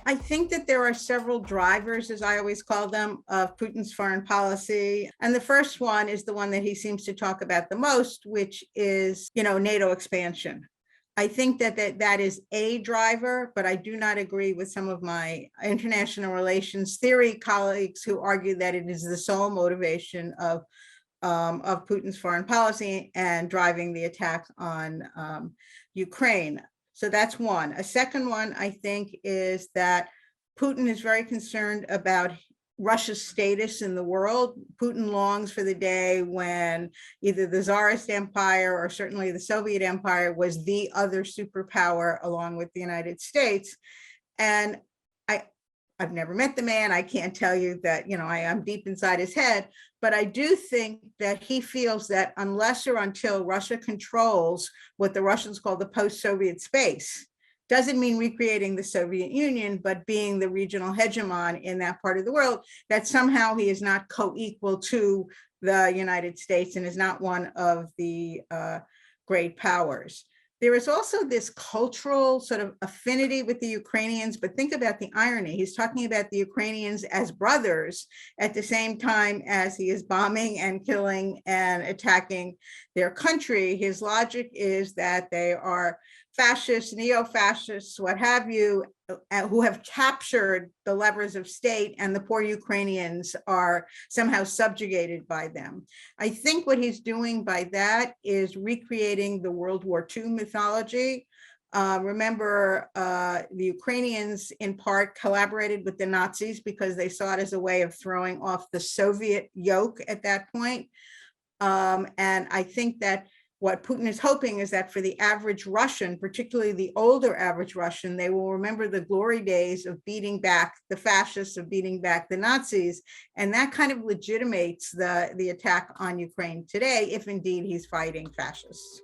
I think that there are several drivers, as I always call them, of Putin's foreign policy. And the first one is the one that he seems to talk about the most, which is, NATO expansion. I think that is a driver, but I do not agree with some of my international relations theory colleagues who argue that it is the sole motivation of Putin's foreign policy and driving the attack on Ukraine. So that's one. A second one, I think, is that Putin is very concerned about Russia's status in the world. Putin longs for the day when either the Tsarist Empire or certainly the Soviet Empire was the other superpower along with the United States. And I've never met the man. I can't tell you that, I am deep inside his head, but I do think that he feels that unless or until Russia controls what the Russians call the post-Soviet space, doesn't mean recreating the Soviet Union, but being the regional hegemon in that part of the world, that somehow he is not co-equal to the United States and is not one of the great powers. There is also this cultural sort of affinity with the Ukrainians, but think about the irony. He's talking about the Ukrainians as brothers at the same time as he is bombing and killing and attacking their country. His logic is that they are fascists, neo-fascists, what have you, who have captured the levers of state, and the poor Ukrainians are somehow subjugated by them. I think what he's doing by that is recreating the World War II mythology. Remember, the Ukrainians in part collaborated with the Nazis because they saw it as a way of throwing off the Soviet yoke at that point. And I think that what Putin is hoping is that for the average Russian, particularly the older average Russian, they will remember the glory days of beating back the fascists, of beating back the Nazis. And that kind of legitimates the attack on Ukraine today, if indeed he's fighting fascists.